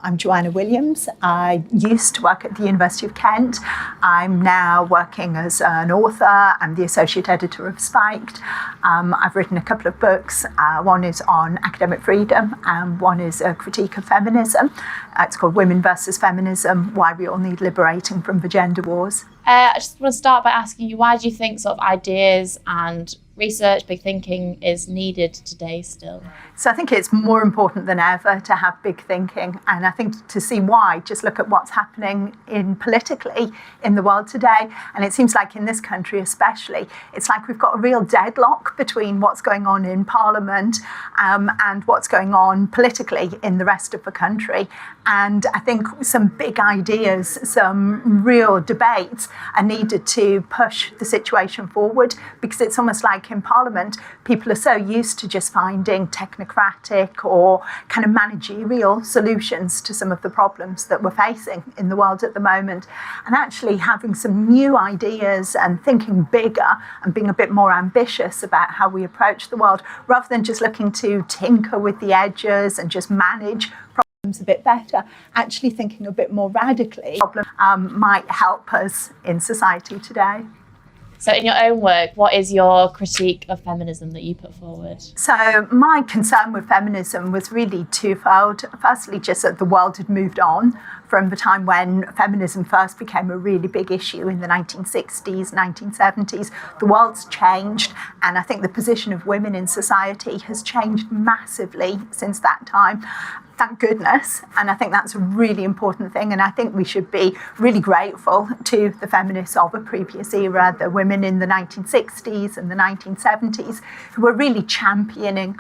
I'm Joanna Williams. I used to work at the University of Kent. I'm now working as an author. I'm the associate editor of Spiked. I've written a couple of books. One is on academic freedom and one is a critique of feminism. It's called Women versus Feminism, Why We All Need Liberating from the Gender Wars. I just want to start by asking you, why do you think sort of ideas and research, big thinking is needed today still? So I think it's more important than ever to have big thinking. And I think to see why, just look at what's happening politically in the world today. And it seems like in this country especially, it's like we've got a real deadlock between what's going on in Parliament and what's going on politically in the rest of the country. And I think some big ideas, some real debates are needed to push the situation forward, because it's almost like in Parliament, people are so used to just finding technocratic or kind of managerial solutions to some of the problems that we're facing in the world at the moment. And actually having some new ideas and thinking bigger and being a bit more ambitious about how we approach the world, rather than just looking to tinker with the edges and just manage problems a bit better, actually thinking a bit more radically might help us in society today. So in your own work, what is your critique of feminism that you put forward? So my concern with feminism was really twofold. Firstly, just that the world had moved on from the time when feminism first became a really big issue in the 1960s, 1970s. The world's changed, and I think the position of women in society has changed massively since that time. Thank goodness. And I think that's a really important thing. And I think we should be really grateful to the feminists of a previous era, the women in the 1960s and the 1970s, who were really championing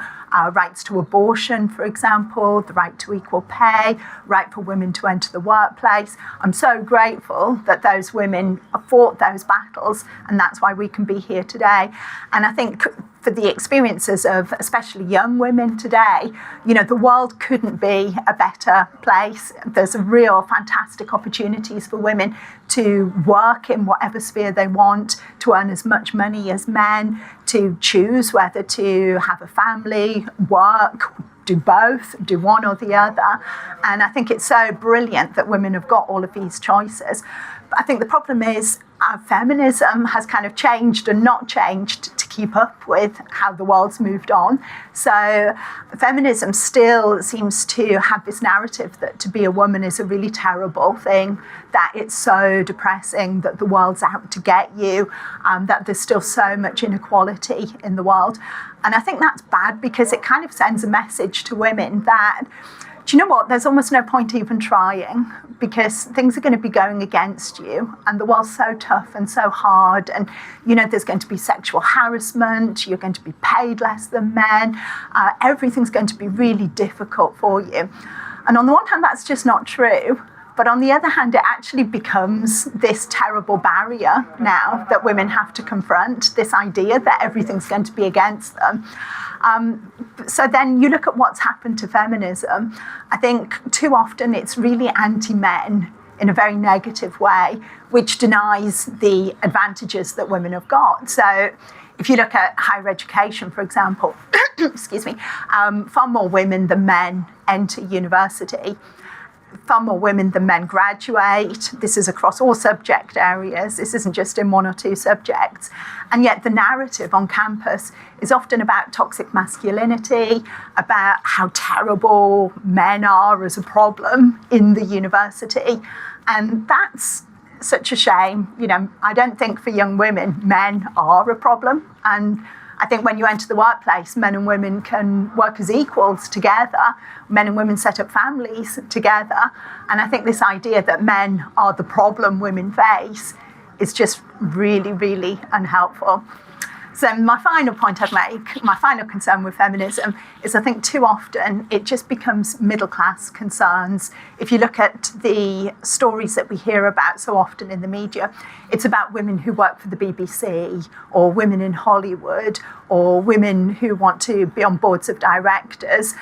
rights to abortion, for example, the right to equal pay, right for women to enter the workplace. I'm so grateful that those women fought those battles, and that's why we can be here today. And I think for the experiences of especially young women today, you know, the world couldn't be a better place. There's real fantastic opportunities for women to work in whatever sphere they want, to earn as much money as men, to choose whether to have a family, work, do both, do one or the other. And I think it's so brilliant that women have got all of these choices. But I think the problem is feminism has kind of changed and not changed to keep up with how the world's moved on. So feminism still seems to have this narrative that to be a woman is a really terrible thing, that it's so depressing, that the world's out to get you, that there's still so much inequality in the world. And I think that's bad, because it kind of sends a message to women that, do you know what, there's almost no point even trying, because things are going to be going against you and the world's so tough and so hard, and you know there's going to be sexual harassment, you're going to be paid less than men, everything's going to be really difficult for you. And on the one hand, that's just not true. But on the other hand, it actually becomes this terrible barrier now that women have to confront, this idea that everything's going to be against them. So then you look at what's happened to feminism. I think too often it's really anti-men in a very negative way, which denies the advantages that women have got. So if you look at higher education, for example, excuse me, far more women than men enter university. Far more women than men graduate. This is across all subject areas. This isn't just in one or two subjects. And yet the narrative on campus is often about toxic masculinity, about how terrible men are as a problem in the university. And that's such a shame. You know, I don't think for young women, men are a problem. And I think when you enter the workplace, men and women can work as equals together. Men and women set up families together. And I think this idea that men are the problem women face is just really, really unhelpful. So my final point I'd make, my final concern with feminism is I think too often it just becomes middle-class concerns. If you look at the stories that we hear about so often in the media, it's about women who work for the BBC or women in Hollywood or women who want to be on boards of directors,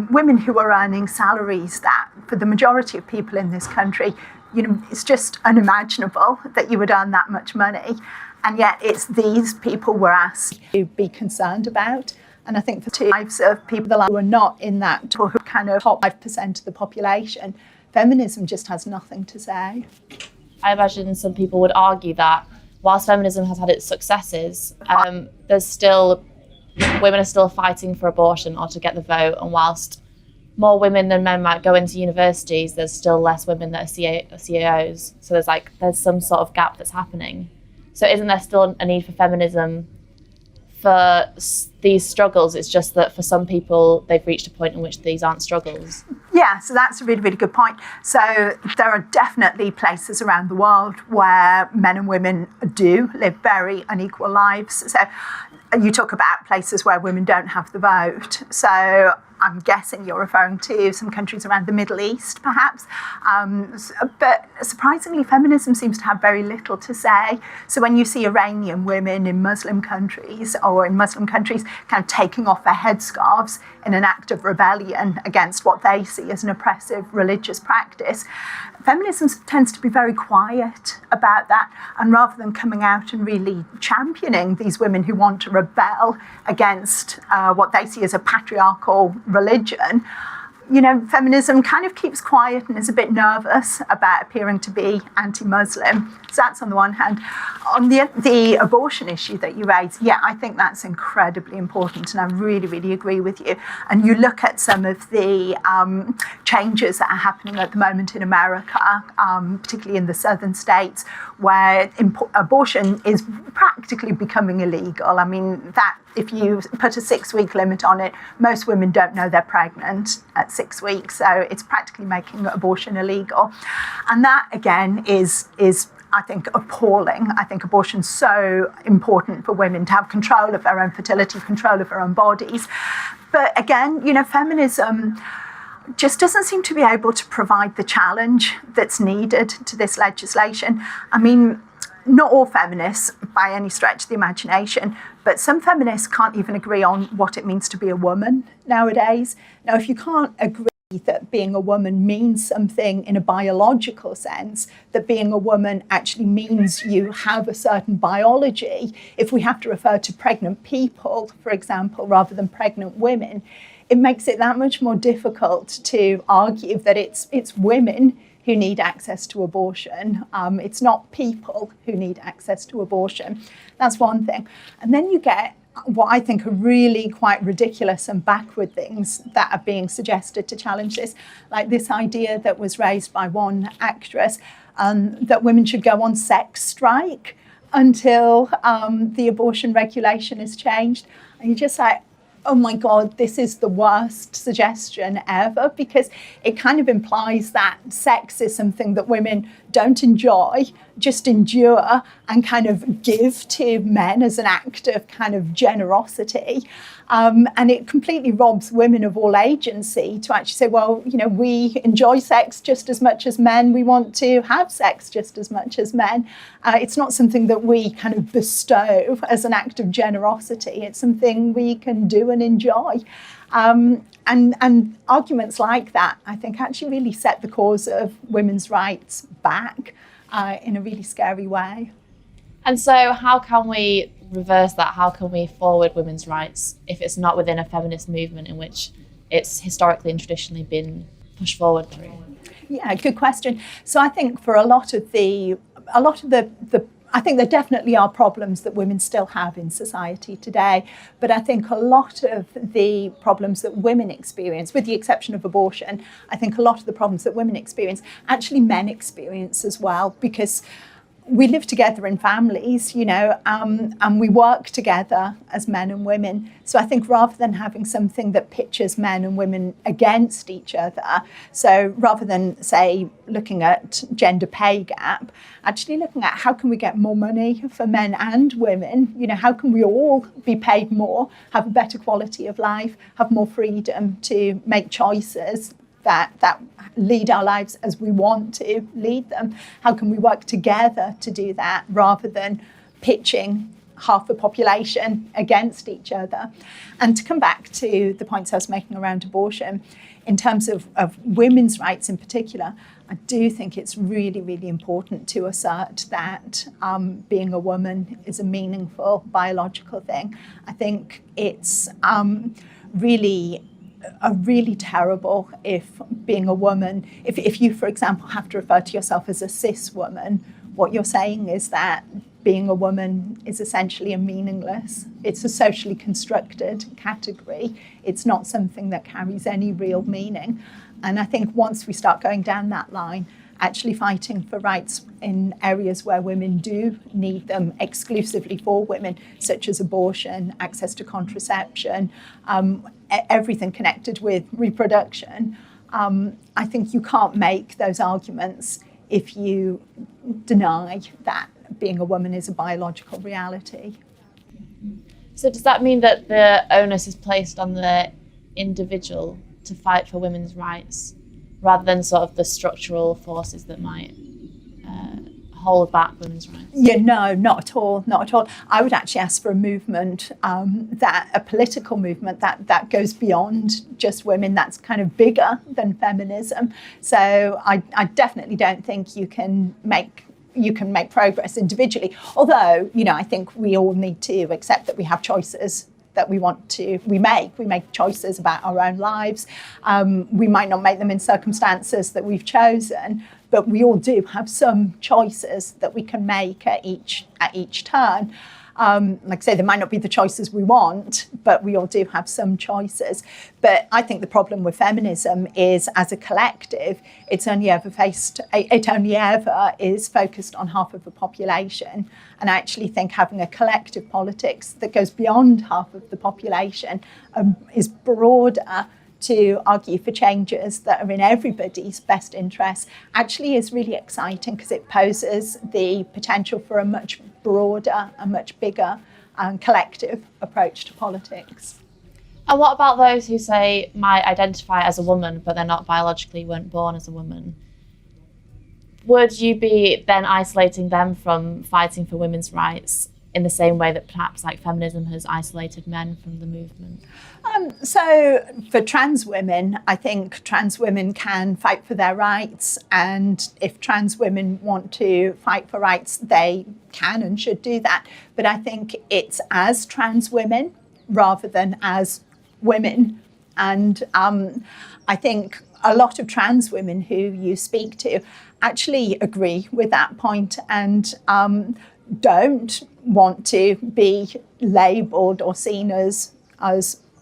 women who are earning salaries that for the majority of people in this country, you know, it's just unimaginable that you would earn that much money. And yet it's these people we're asked to be concerned about. And I think for two lives of people who are not in that, who are kind of top 5% of the population, feminism just has nothing to say. I imagine some people would argue that whilst feminism has had its successes, women are still fighting for abortion or to get the vote, and whilst more women than men might go into universities, there's still less women that are CEOs. So there's some sort of gap that's happening. So isn't there still a need for feminism for these struggles? It's just that for some people, they've reached a point in which these aren't struggles. Yeah, so that's a really, really good point. So there are definitely places around the world where men and women do live very unequal lives. So you talk about places where women don't have the vote. So I'm guessing you're referring to some countries around the Middle East, perhaps. But surprisingly, feminism seems to have very little to say. So when you see Iranian women in Muslim countries kind of taking off their headscarves in an act of rebellion against what they see as an oppressive religious practice, feminism tends to be very quiet about that. And rather than coming out and really championing these women who want to rebel against what they see as a patriarchal religion, feminism kind of keeps quiet and is a bit nervous about appearing to be anti-Muslim. So that's on the one hand. On the abortion issue that you raised, yeah, I think that's incredibly important, and I really, really agree with you. And you look at some of the changes that are happening at the moment in America, particularly in the southern states, where abortion is practically becoming illegal. I mean, that if you put a 6-week limit on it, most women don't know they're pregnant at 6 weeks, so it's practically making abortion illegal. And that, again, is I think, appalling. I think abortion's so important for women to have control of their own fertility, control of their own bodies. But again, feminism just doesn't seem to be able to provide the challenge that's needed to this legislation. I mean, not all feminists by any stretch of the imagination, but some feminists can't even agree on what it means to be a woman nowadays. Now, if you can't agree that being a woman means something in a biological sense, that being a woman actually means you have a certain biology, if we have to refer to pregnant people, for example, rather than pregnant women, it makes it that much more difficult to argue that it's women who need access to abortion. It's not people who need access to abortion. That's one thing. And then you get what I think are really quite ridiculous and backward things that are being suggested to challenge this, like this idea that was raised by one actress that women should go on sex strike until the abortion regulation is changed. And you're just like, oh my God, this is the worst suggestion ever, because it kind of implies that sex is something that women don't enjoy, just endure and kind of give to men as an act of kind of generosity. And it completely robs women of all agency to actually say, well, we enjoy sex just as much as men. We want to have sex just as much as men. It's not something that we kind of bestow as an act of generosity. It's something we can do and enjoy. And arguments like that, I think, actually really set the cause of women's rights back in a really scary way. And so how can we reverse that? How can we forward women's rights if it's not within a feminist movement in which it's historically and traditionally been pushed forward through? Yeah, good question. So I think for a lot of the I think there definitely are problems that women still have in society today, but I think a lot of the problems that women experience, with the exception of abortion, I think a lot of the problems that women experience, actually men experience as well, because we live together in families, and we work together as men and women. So I think rather than having something that pitches men and women against each other, so rather than, say, looking at gender pay gap, actually looking at how can we get more money for men and women, how can we all be paid more, have a better quality of life, have more freedom to make choices that lead our lives as we want to lead them. How can we work together to do that rather than pitching half the population against each other? And to come back to the points I was making around abortion, in terms of women's rights in particular, I do think it's really, really important to assert that being a woman is a meaningful biological thing. I think it's really terrible if being a woman, if you, for example, have to refer to yourself as a cis woman, what you're saying is that being a woman is essentially a meaningless. It's a socially constructed category. It's not something that carries any real meaning. And I think once we start going down that line, actually fighting for rights in areas where women do need them exclusively for women, such as abortion, access to contraception, everything connected with reproduction, I think you can't make those arguments if you deny that being a woman is a biological reality. So does that mean that the onus is placed on the individual to fight for women's rights rather than sort of the structural forces that might hold back women's rights? Yeah, no, not at all, not at all. I would actually ask for a movement, a political movement that goes beyond just women, that's kind of bigger than feminism. So I definitely don't think you can make progress individually. Although, I think we all need to accept that we have choices that we make choices about our own lives. We might not make them in circumstances that we've chosen, but we all do have some choices that we can make at each turn. Like I say, they might not be the choices we want, but we all do have some choices. But I think the problem with feminism is, as a collective, it only ever is focused on half of the population. And I actually think having a collective politics that goes beyond half of the population is broader to argue for changes that are in everybody's best interest actually is really exciting, because it poses the potential for a much broader, a much bigger collective approach to politics. And what about those who say might identify as a woman but they're not biologically, weren't born as a woman? Would you be then isolating them from fighting for women's rights in the same way that perhaps like feminism has isolated men from the movement? So for trans women, I think trans women can fight for their rights, and if trans women want to fight for rights, they can and should do that. But I think it's as trans women rather than as women. And I think a lot of trans women who you speak to actually agree with that point and don't want to be labelled or seen as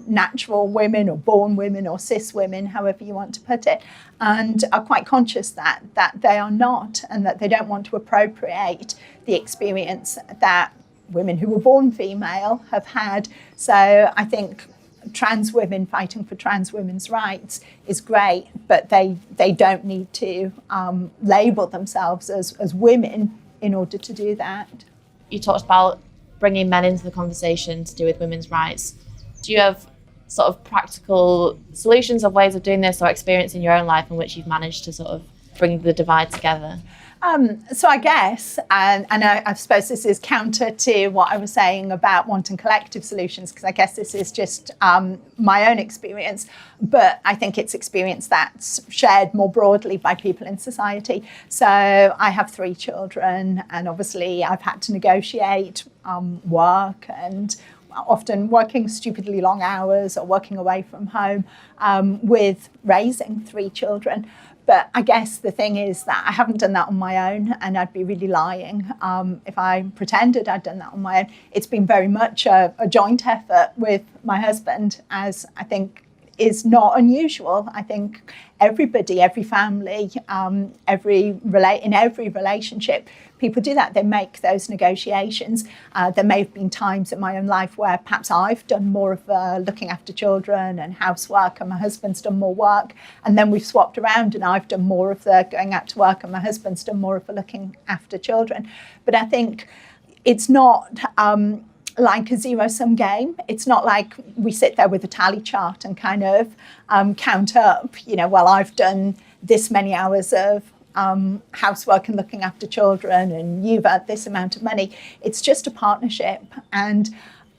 natural women or born women or cis women, however you want to put it, and are quite conscious that they are not, and that they don't want to appropriate the experience that women who were born female have had. So I think trans women fighting for trans women's rights is great, but they don't need to label themselves as women in order to do that. You talked about bringing men into the conversation to do with women's rights. Do you have sort of practical solutions or ways of doing this, or experience in your own life in which you've managed to sort of bring the divide together? So I guess, and I suppose this is counter to what I was saying about wanting collective solutions, because I guess this is just my own experience, but I think it's experience that's shared more broadly by people in society. So I have 3 children, and obviously I've had to negotiate work, and often working stupidly long hours or working away from home with raising 3 children. But I guess the thing is that I haven't done that on my own, and I'd be really lying if I pretended I'd done that on my own. It's been very much a joint effort with my husband, as I think is not unusual. I think everybody, every family, in every relationship, people do that. They make those negotiations. There may have been times in my own life where perhaps I've done more of looking after children and housework, and my husband's done more work. And then we've swapped around, and I've done more of the going out to work, and my husband's done more of the looking after children. But I think it's not like a zero-sum game. It's not like we sit there with a tally chart and kind of count up, well, I've done this many hours of housework and looking after children, and you've had this amount of money. It's just a partnership, and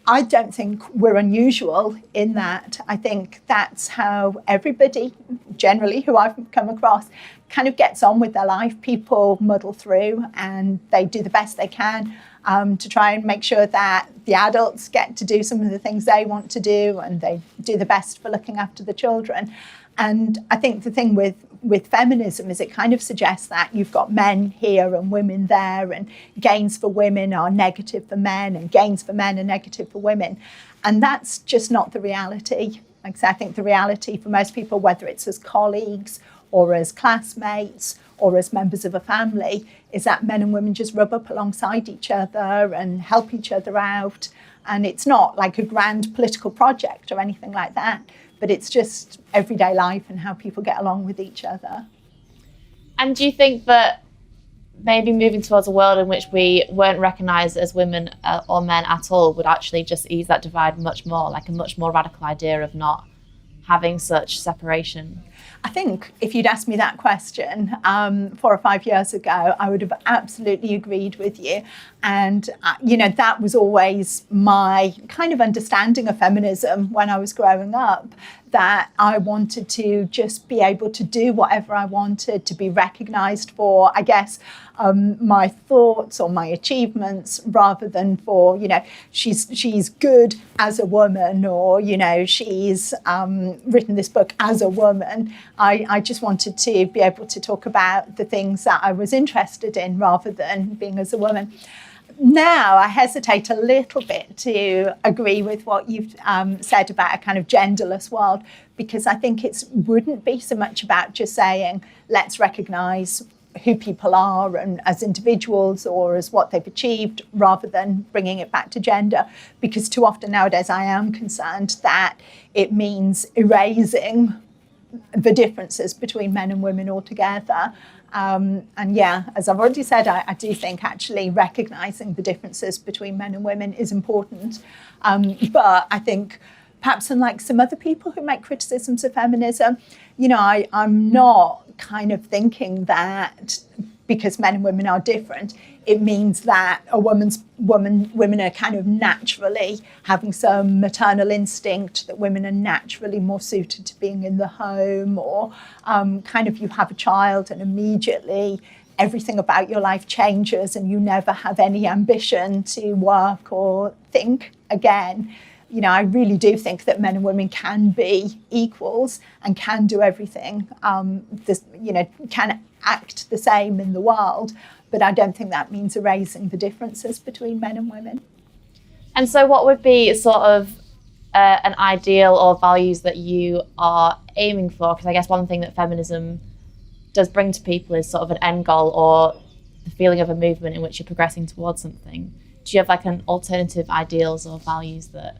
I don't think we're unusual in that. I think that's how everybody, generally, who I've come across, kind of gets on with their life. People muddle through and they do the best they can to try and make sure that the adults get to do some of the things they want to do, and they do the best for looking after the children. And I think the thing with feminism is it kind of suggests that you've got men here and women there, and gains for women are negative for men and gains for men are negative for women. And that's just not the reality. Like I say, I think the reality for most people, whether it's as colleagues or as classmates or as members of a family, is that men and women just rub up alongside each other and help each other out. And it's not like a grand political project or anything like that, but it's just everyday life and how people get along with each other. And do you think that maybe moving towards a world in which we weren't recognised as women or men at all would actually just ease that divide much more, like a much more radical idea of not having such separation? I think if you'd asked me that question 4 or 5 years ago, I would have absolutely agreed with you. And, that was always my kind of understanding of feminism when I was growing up, that I wanted to just be able to do whatever I wanted, to be recognised for, I guess, my thoughts or my achievements, rather than for, she's good as a woman, or, she's written this book as a woman. I just wanted to be able to talk about the things that I was interested in rather than being as a woman. Now, I hesitate a little bit to agree with what you've said about a kind of genderless world, because I think it wouldn't be so much about just saying, let's recognise who people are and as individuals or as what they've achieved, rather than bringing it back to gender. Because too often nowadays I am concerned that it means erasing the differences between men and women altogether. As I've already said, I do think actually recognising the differences between men and women is important. But I think perhaps unlike some other people who make criticisms of feminism, I'm not kind of thinking that because men and women are different, it means that women are kind of naturally having some maternal instinct, that women are naturally more suited to being in the home, or kind of you have a child and immediately everything about your life changes and you never have any ambition to work or think again. I really do think that men and women can be equals and can do everything, can act the same in the world. But I don't think that means erasing the differences between men and women. And so what would be sort of an ideal or values that you are aiming for? Because I guess one thing that feminism does bring to people is sort of an end goal, or the feeling of a movement in which you're progressing towards something. Do you have like an alternative ideals or values that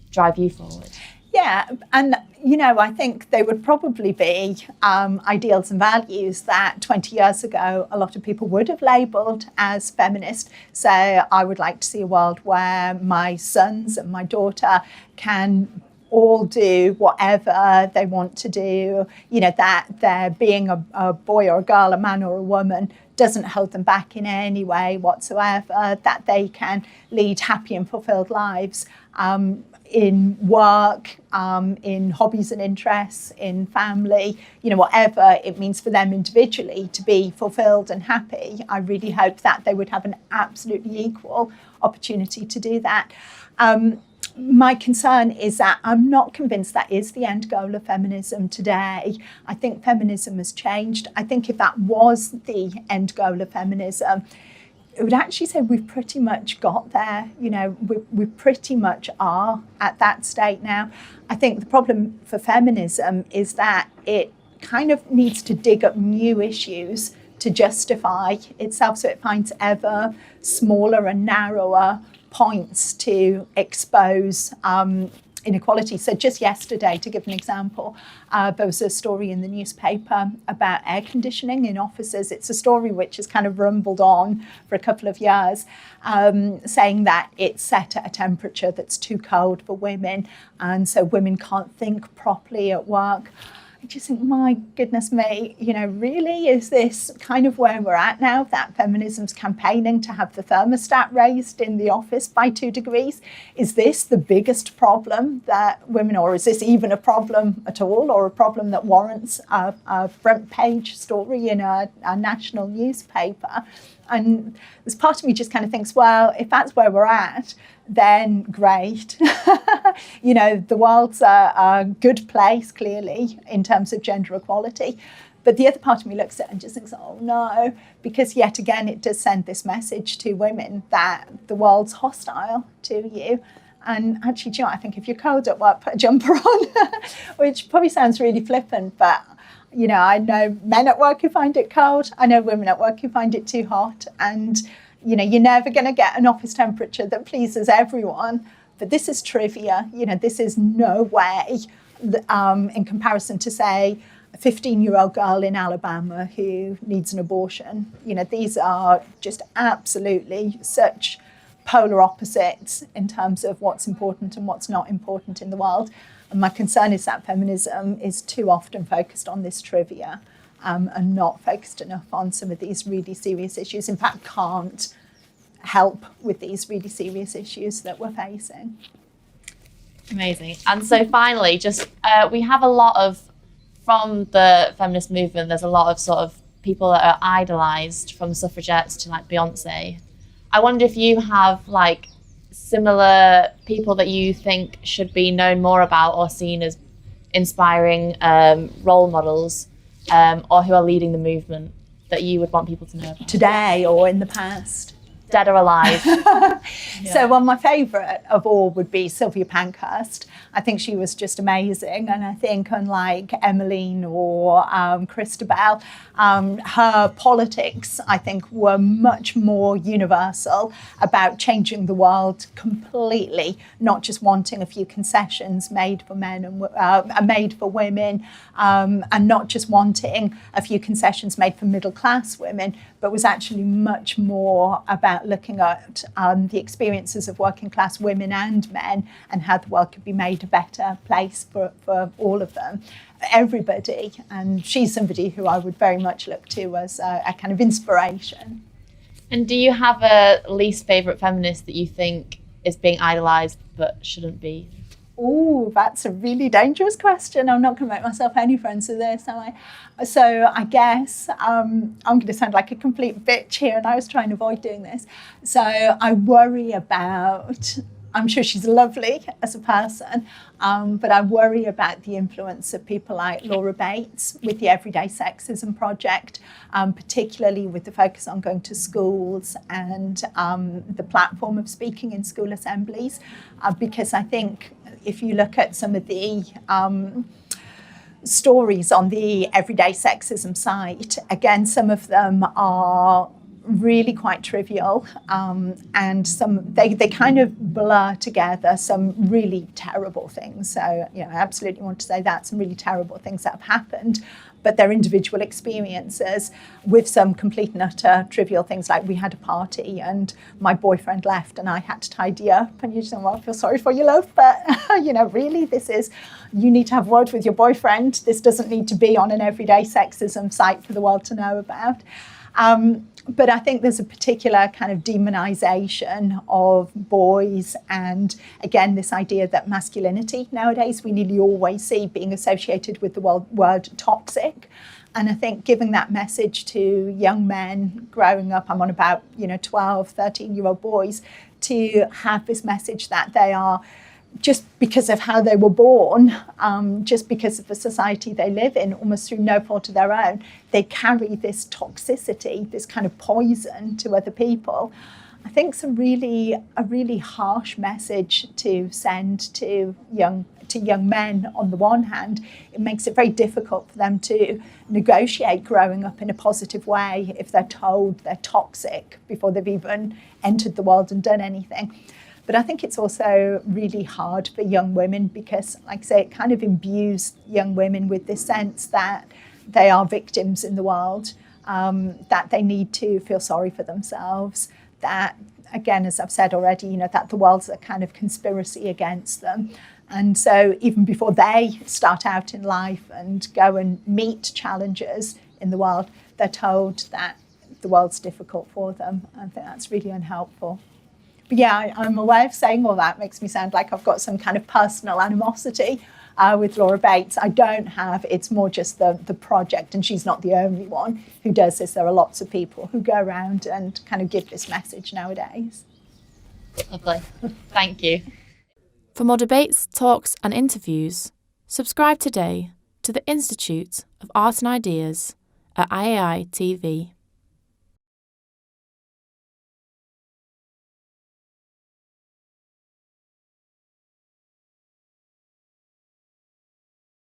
drive you forward? Yeah, and I think they would probably be ideals and values that 20 years ago a lot of people would have labelled as feminist. So I would like to see a world where my sons and my daughter can all do whatever they want to do, that their being a boy or a girl, a man or a woman, doesn't hold them back in any way whatsoever, that they can lead happy and fulfilled lives in work, in hobbies and interests, in family, whatever it means for them individually to be fulfilled and happy. I really hope that they would have an absolutely equal opportunity to do that. My concern is that I'm not convinced that is the end goal of feminism today. I think feminism has changed. I think if that was the end goal of feminism, it would actually say we've pretty much got there. We pretty much are at that state now. I think the problem for feminism is that it kind of needs to dig up new issues to justify itself, so it finds ever smaller and narrower points to expose inequality. So just yesterday, to give an example, there was a story in the newspaper about air conditioning in offices. It's a story which has kind of rumbled on for a couple of years, saying that it's set at a temperature that's too cold for women, and so women can't think properly at work. I just think, my goodness me, really, is this kind of where we're at now, that feminism's campaigning to have the thermostat raised in the office by 2 degrees? Is this the biggest problem that women, or is this even a problem at all, or a problem that warrants a front page story in a national newspaper? And there's part of me just kind of thinks, well, if that's where we're at, then great. The world's a good place, clearly, in terms of gender equality. But the other part of me looks at it and just thinks, oh no, because yet again, it does send this message to women that the world's hostile to you. And actually, do you know what? I think if you're cold at work, put a jumper on, which probably sounds really flippant, but I know men at work who find it cold. I know women at work who find it too hot. And, you're never going to get an office temperature that pleases everyone. But this is trivia. This is no way, in comparison to, say, a 15-year-old girl in Alabama who needs an abortion. These are just absolutely such polar opposites in terms of what's important and what's not important in the world. And my concern is that feminism is too often focused on this trivia and not focused enough on some of these really serious issues. In fact, can't help with these really serious issues that we're facing. Amazing. And so finally, just we have a lot of, from the feminist movement, there's a lot of sort of people that are idolised, from suffragettes to like Beyonce. I wonder if you have like similar people that you think should be known more about or seen as inspiring role models, or who are leading the movement that you would want people to know about? Today or in the past? Dead or alive. Yeah. So, well, my favourite of all would be Sylvia Pankhurst. I think she was just amazing. And I think, unlike Emmeline or Christabel, her politics, I think, were much more universal about changing the world completely, not just wanting a few concessions made for men and made for women, and not just wanting a few concessions made for middle-class women, but was actually much more about looking at the experiences of working class women and men and how the world could be made a better place for all of them, everybody. And she's somebody who I would very much look to as a kind of inspiration. And do you have a least favourite feminist that you think is being idolised but shouldn't be? Oh, that's a really dangerous question. I'm not going to make myself any friends with this, am I? So I guess I'm going to sound like a complete bitch here, and I was trying to avoid doing this. So I worry about, I'm sure she's lovely as a person, but I worry about the influence of people like Laura Bates with the Everyday Sexism Project, particularly with the focus on going to schools and the platform of speaking in school assemblies, because I think if you look at some of the stories on the Everyday Sexism site, again, some of them are really quite trivial, and some they kind of blur together some really terrible things. So, I absolutely want to say that some really terrible things that have happened, but they're individual experiences with some complete and utter trivial things, like we had a party and my boyfriend left and I had to tidy up, and you just think, well, I feel sorry for you, love, but really, you need to have a word with your boyfriend. This doesn't need to be on an Everyday Sexism site for the world to know about. But I think there's a particular kind of demonisation of boys, and again, this idea that masculinity nowadays we nearly always see being associated with the word toxic. And I think giving that message to young men growing up, I'm on about 12, 13-year-old boys, to have this message that they are, just because of how they were born, just because of the society they live in, almost through no fault of their own, they carry this toxicity, this kind of poison to other people. I think it's a really harsh message to send to young men. On the one hand, it makes it very difficult for them to negotiate growing up in a positive way if they're told they're toxic before they've even entered the world and done anything. But I think it's also really hard for young women because, like I say, it kind of imbues young women with this sense that they are victims in the world, that they need to feel sorry for themselves, that again, as I've said already, that the world's a kind of conspiracy against them. And so even before they start out in life and go and meet challenges in the world, they're told that the world's difficult for them. I think that's really unhelpful. But yeah, I'm aware of saying all that makes me sound like I've got some kind of personal animosity with Laura Bates. I don't have. It's more just the project, and she's not the only one who does this. There are lots of people who go around and kind of give this message nowadays. Lovely. Thank you. For more debates, talks and interviews, subscribe today to the Institute of Art and Ideas at IAI TV.